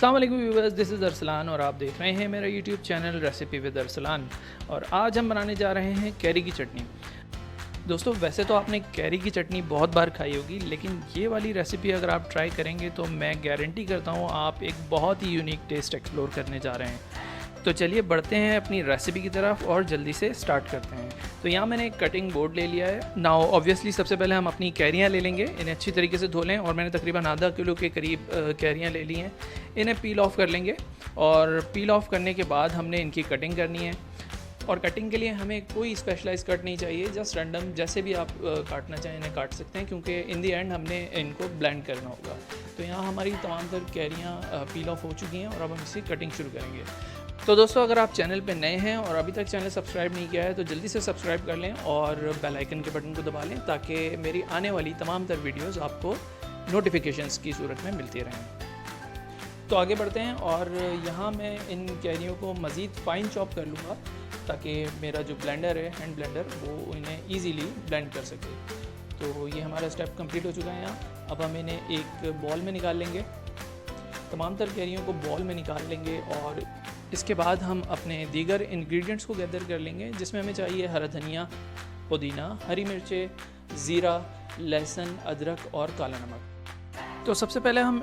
अस्सलाम वालेकुम viewers, this is Arsalan और आप देख रहे हैं मेरा YouTube channel recipe with Arsalan. और आज हम बनाने जा रहे हैं कैरी की चटनी। दोस्तों, वैसे तो आपने कैरी की चटनी बहुत बार खाई होगी, लेकिन ये वाली रेसिपी अगर आप ट्राई करेंगे तो मैं गारंटी करता हूँ आप एक बहुत ही यूनिक टेस्ट एक्सप्लोर करने जा रहे हैं। तो चलिए बढ़ते हैं अपनी रेसिपी की तरफ और जल्दी से स्टार्ट करते हैं। तो यहाँ मैंने एक कटिंग बोर्ड ले लिया है। नाउ ऑब्वियसली सबसे पहले हम अपनी कैरियाँ ले लेंगे, इन्हें अच्छी तरीके से धो लें। और मैंने तकरीबन आधा किलो के करीब कैरियाँ ले ली हैं। इन्हें पील ऑफ कर लेंगे और पील ऑफ करने के बाद हमने इनकी कटिंग करनी है। और कटिंग के लिए हमें कोई स्पेशलाइज कट नहीं चाहिए, जस्ट रैंडम जैसे भी आप काटना चाहें इन्हें काट सकते हैं, क्योंकि इन दी एंड हमने इनको ब्लेंड करना होगा। तो यहाँ हमारी तमाम तर कैरियाँ पील ऑफ हो चुकी हैं और अब हम इसकी कटिंग शुरू करेंगे। तो दोस्तों, अगर आप चैनल पे नए हैं और अभी तक चैनल सब्सक्राइब नहीं किया है तो जल्दी से सब्सक्राइब कर लें और बेल आइकन के बटन को दबा लें, ताकि मेरी आने वाली तमाम तर वीडियोस आपको नोटिफिकेशंस की सूरत में मिलती रहें। तो आगे बढ़ते हैं और यहाँ मैं इन कैरियों को मज़ीद फ़ाइन चॉप कर लूँगा, ताकि मेरा जो ब्लेंडर है, हैंड ब्लेंडर, वो इन्हें ईज़िली ब्लेंड कर सके। तो ये हमारा स्टेप कंप्लीट हो चुका है यहाँ। अब हम इन्हें एक बॉल में निकाल लेंगे, तमाम तर कैरियों को बॉल में निकाल लेंगे। और इसके बाद हम अपने दीगर इंग्रेडिएंट्स को गैदर कर लेंगे, जिसमें हमें चाहिए हरा धनिया, पुदीना, हरी मिर्चें, ज़ीरा, लहसुन, अदरक और काला नमक। तो सबसे पहले हम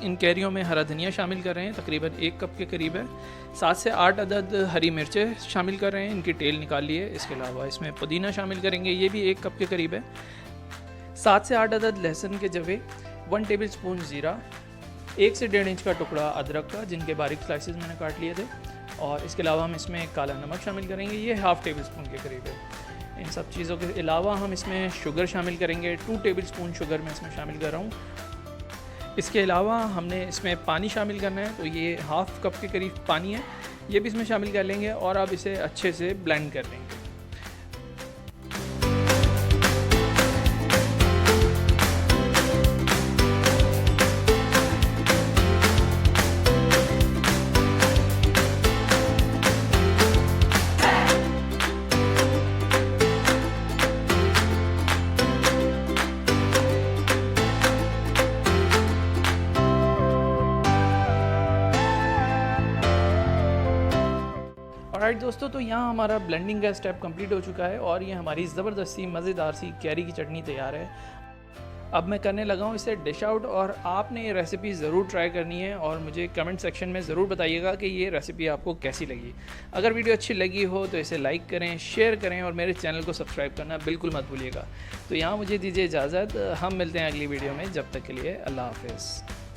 इन कैरियों में हरा धनिया शामिल कर रहे हैं, तकरीबन 1 कप के करीब है। 7 से 8 अदद हरी मिर्चें शामिल कर रहे हैं, इनकी टेल निकाल लिए। इसके अलावा इसमें पुदीना शामिल करेंगे, ये भी 1 कप के करीब है। 7 से 8 अदद लहसुन के जवे, 1 टेबल स्पून ज़ीरा, 1 से 1.5 इंच का टुकड़ा अदरक का, जिनके बारीक स्लाइसेस मैंने काट लिए थे। और इसके अलावा हम इसमें काला नमक शामिल करेंगे, ये 1/2 टेबल स्पून के करीब है। इन सब चीज़ों के अलावा हम इसमें शुगर शामिल करेंगे, 2 टेबल स्पून शुगर मैं इसमें शामिल कर रहा हूँ। इसके अलावा हमने इसमें पानी शामिल करना है, तो ये 1/2 कप के करीब पानी है, ये भी इसमें शामिल कर लेंगे और अब इसे अच्छे से ब्लेंड कर लेंगे। राइट दोस्तों, तो यहाँ हमारा ब्लेंडिंग का स्टेप कंप्लीट हो चुका है और ये हमारी ज़बरदस्ती मज़ेदार सी कैरी की चटनी तैयार है। अब मैं करने लगा हूँ इसे डिश आउट, और आपने ये रेसिपी ज़रूर ट्राई करनी है और मुझे कमेंट सेक्शन में ज़रूर बताइएगा कि ये रेसिपी आपको कैसी लगी। अगर वीडियो अच्छी लगी हो तो इसे लाइक करें, शेयर करें और मेरे चैनल को सब्सक्राइब करना बिल्कुल मत भूलिएगा। तो यहाँ मुझे दीजिए इजाज़त, हम मिलते हैं अगली वीडियो में। जब तक के लिए अल्लाह हाफ़िज़।